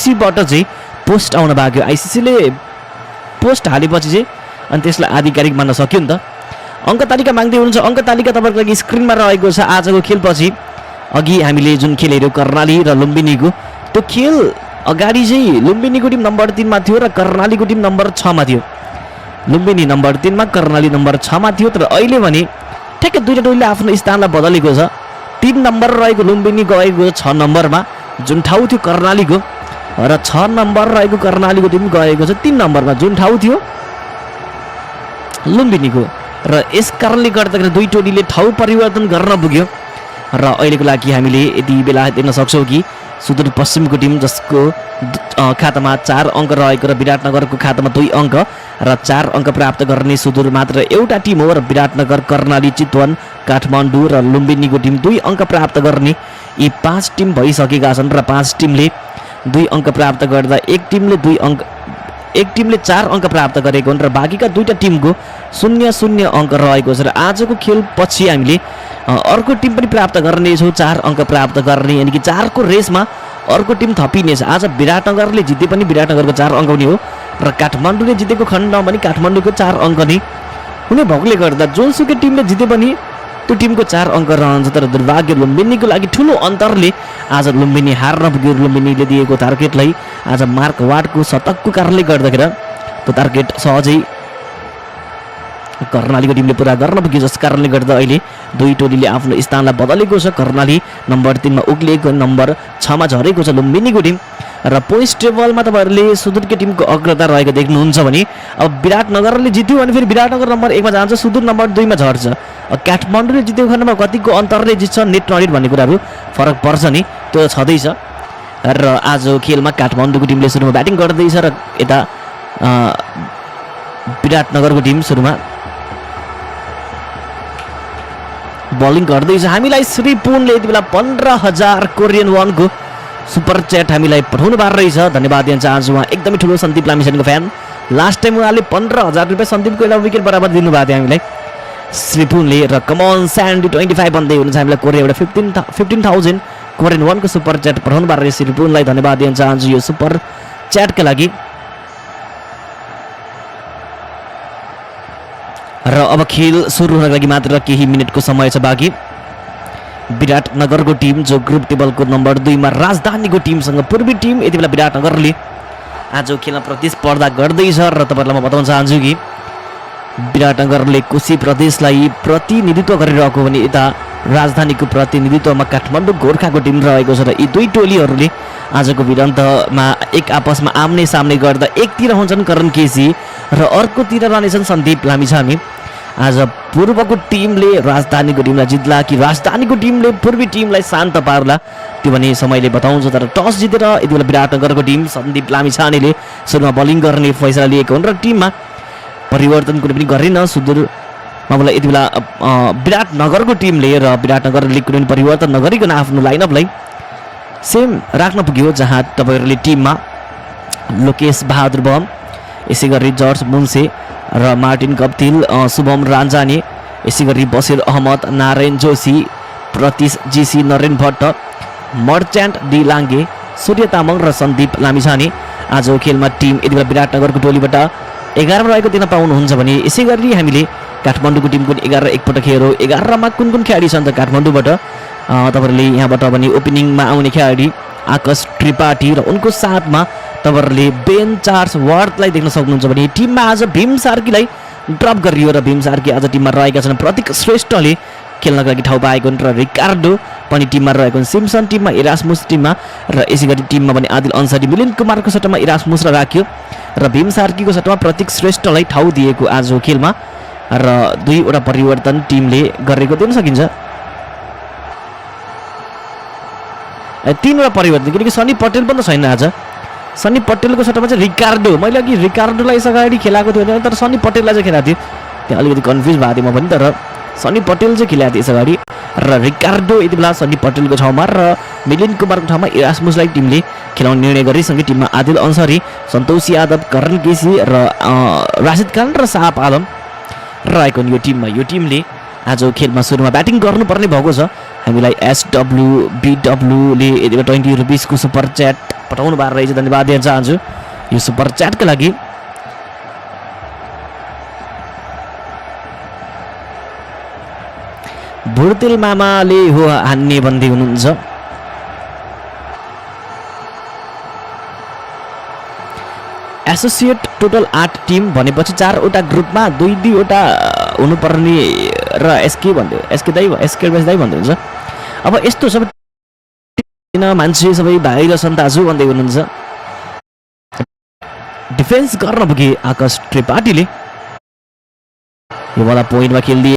आइसिसीबाट चाहिँ पोस्ट आउन बाँकी हो। आइसिसीले पोस्ट हालेपछि चाहिँ अनि त्यसलाई आधिकारिक मान्न सक्यो नि त। अङ्क तालिका माग्दै हुनुहुन्छ। अङ्क तालिका तपाईँको लागि स्क्रिनमा रहेको छ। आजको खेलपछि अघि हामीले जुन खेल हेऱ्यौँ कर्णाली र लुम्बिनीको, त्यो खेल अगाडि चाहिँ लुम्बिनीको टिम नम्बर 3 मा थियो र कर्णालीको टिम नम्बर 6 मा थियो। लुम्बिनी नम्बर 3 मा कर्णाली नम्बर 6 मा थियो। तर अहिले भने ठ्याक्कै दुईटा टोलीले आफ्नो स्थानलाई बदलेको छ। 3 नम्बर रहेको लुम्बिनी गएको 6 नम्बरमा, जुन ठाउँ थियो कर्णालीको, र 6 नम्बर रहेको कर्णालीको टिम गएको छ 3 नम्बरमा, जुन ठाउँ थियो लुम्बिनीको। र यस कारणले गर्दाखेरि दुई टोलीले ठाउँ परिवर्तन गर्न पुग्यो। र अहिलेको लागि हामीले यति बेला देख्न सक्छौँ कि सुदूरपश्चिमको टिम जसको खातामा 4 अङ्क रहेको र विराटनगरको खातामा 2 अङ्क र 4 अङ्क प्राप्त गर्ने सुदूर मात्र एउटा टिम हो। र विराटनगर, कर्णाली, चितवन, काठमाडौँ र लुम्बिनीको टिम 2 अङ्क प्राप्त गर्ने यी 5 टिम भइसकेका छन्। र 5 टिमले 2 अङ्क प्राप्त गर्दा एक टिमले 4 अङ्क प्राप्त गरेको हुन् र बाँकीका दुईटा टिमको 0-0 अङ्क रहेको छ। र आजको खेलपछि हामीले अर्को टिम पनि प्राप्त गर्नेछौँ 4 अङ्क प्राप्त गर्ने, यानि कि 4 को रेसमा अर्को टिम थपिनेछ। आज विराटनगरले जिते पनि विराटनगरको 4 अङ्क हुने हो र काठमाडौँले जितेको खण्डमा पनि काठमाडौँको 4 अङ्क नै हुने भएकोले गर्दा जोसुकै टिमले जिते पनि त्यो टिमको 4 अङ्क रहन्छ। तर दुर्भाग्य लुम्बिनीको लागि ठुलो अन्तरले आज लुम्बिनी हार्न पुग्यो। लुम्बिनीले दिएको टार्गेटलाई आज मार्क वार्डको शतकको कारणले गर्दाखेरि त्यो टार्गेट सहजै कर्णालीको टिमले पुरा गर्न पुग्यो, जस कारणले गर्दा अहिले दुई टोलीले आफ्नो स्थानलाई बदलेको छ। कर्णाली नम्बर 3 मा उक्लिएको, नम्बर 6 मा झरेको छ लुम्बिनीको टिम। र पोइन्ट्स टेबलमा तपाईँहरूले सुदूरको टिमको अग्रता रहेको देख्नुहुन्छ भने अब विराटनगरले जित्यो भने फेरि विराटनगर नम्बर 1 मा जान्छ, सुदूर नम्बर 2 मा झर्छ। काठमाडौँले जितेको खण्डमा कतिको अन्तरले जित्छ, नेट ननेट भन्ने कुराहरू फरक पर्छ नि, त्यो छँदैछ। र आज खेलमा काठमाडौँको टिमले सुरुमा ब्याटिङ गर्दैछ र यता विराटनगरको टिम सुरुमा बलिङ गर्दैछ। हामीलाई श्री पुनले यति बेला 15,000 कोरियन वनको सुपर च्याट हामीलाई पठाउनु भएको रहेछ। धन्यवाद दिन चाहन्छु। उहाँ एकदमै ठुलो सन्दीप लामिछानेको फ्यान। लास्ट टाइम उहाँले 15,000 रुपियाँ सन्दीपको एउटा विकेट बराबर दिनुभएको थियो हामीलाई श्री पुनले। र कमन स्यान्डी 25 भन्दै हुनुहुन्छ हामीलाई कोरियाबाट 15,000 कोरियन वनको सुपर च्याट पठाउनु भएको रहेछ। श्री पुनलाई धन्यवाद दिन चाहन्छु यो सुपर च्याटका लागि। र अब खेल सुरु हुनको लागि मात्र केही मिनटको समय छ बाँकी। विराटनगरको टिम जो ग्रुप टेबलको नम्बर 2 मा राजधानीको टिमसँग पूर्वी टिम यति बेला विराटनगरले आज खेलमा प्रतिस्पर्धा गर्दैछ। र तपाईँहरूलाई म बताउन चाहन्छु कि विराटनगरले कोशी प्रदेशलाई प्रतिनिधित्व गरिरहेको भने यता राजधानीको प्रतिनिधित्वमा काठमाडौँ गोर्खाको टिम रहेको छ। र यी दुई टोलीहरूले आजको भिडन्तमा एक आपसमा आम्ने सामने गर्दा एकतिर हुन्छन् करण केसी र अर्कोतिर रहनेछन् सन्दीप लामिछाने। आज पूर्वको टिमले राजधानीको टिमलाई जित्ला कि राजधानीको टिमले पूर्वी टिमलाई शान्त पार्ला त्यो भने समयले बताउँछ। तर टस जितेर यति बेला विराटनगरको टिम सन्दीप लामिछानेले सुरुमा बलिङ गर्ने फैसला लिएको हुन् र टिममा परिवर्तन कुनै पनि गरेन। सुदूरमा मलाई यति बेला विराटनगरको टिमले र विराटनगरले कुनै पनि परिवर्तन नगरिकन आफ्नो लाइनअपलाई सेम राख्न पुग्यो, जहाँ तपाईँहरूले टिममा लोकेश बहादुर बम, यसै गरी जर्ज मुन्से र मार्टिन कप्तिल, शुभम रान्जाने, यसै गरी बसिर अहमद, नारायण जोशी, प्रतीश जीसी, नरेन भट्ट, मर्च्यान्ट डी लाङ्गे, सूर्य तामाङ र सन्दीप लामिछाने। आज खेलमा टिम यति बेला विराटनगरको टोलीबाट 11 रहेको दिन पाउनुहुन्छ भने यसै गरी हामीले काठमाडौँको टिमको 11 एकपटक हेरौँ। 11 मा कुन खेलाडी छन् त काठमाडौँबाट तपाईँहरूले यहाँबाट भने ओपनिङमा आउने खेलाडी आकाश त्रिपाठी र उनको साथमा तपाईँहरूले बेन चार्ल्स वार्डलाई देख्न सक्नुहुन्छ भने टिममा आज भीम सार्कीलाई ड्रप गरियो र भीम सार्की आज टिममा रहेका छन्। प्रतीक श्रेष्ठले खेल्नको लागि ठाउँ पाएको र रिकार्डो पनि टिममा रहेको सिम्सन टिममा, इरास्मुस टिममा र यसै गरी टिममा पनि आदिल अन्सारी, मिलिन कुमारको सट्टामा इरास्मुसलाई राख्यो र भीम सार्कीको सट्टामा प्रतीक श्रेष्ठलाई ठाउँ दिएको आज खेलमा। र 2 वटा परिवर्तन टिमले गरेको देख्न सकिन्छ। 3 वटा परिवर्तन किनकि सनी पटेल पनि त छैन आज। सनी पटेलको सट्टामा चाहिँ रिकार्डो, मैले अघि रिकार्डोलाई अगाडि खेलाएको थियो तर सनी पटेललाई चाहिँ खेलाएको थियो, त्यहाँ अलिकति कन्फ्युज भएको थियो म पनि। तर सनी पटेल चाहिँ खेलाएको थियो यस अगाडि र रिकार्डो यति बेला सनी पटेलको ठाउँमा र मिलिन कुमारको ठाउँमा इरास्मुसलाई टिमले खेलाउने निर्णय गरेसँगै टिममा आदिल अन्सारी, सन्तोष यादव, करण केसी र राशिद खान र साहब आलम रहेको यो टिममा। यो टिमले आज खेलमा सुरुमा ब्याटिङ गर्नुपर्ने भएको छ। हामीलाई SWBWले यति बेला 20 रुपिसको सुपर च्याट पठाउनु भएको रहेछ, धन्यवाद दिन चाहन्छु यो सुपर च्याटको लागि। भुर्तेल मामाले हो हान्ने भन्दै हुनुहुन्छ। एसोसिएट टोटल 8 टिम भनेपछि 4वटा ग्रुपमा 2-2वटा हुनुपर्ने र एसके भन्दै एसके दाइ भन्दै हुन्छ। अब यस्तो सबै मान्छे सबै भाइ र सन्ताजु भन्दै हुनुहुन्छ। डिफेन्स गर्न पुगे आकाश त्रिपाठीले यो वाला पोइन्टमा खेलिदिए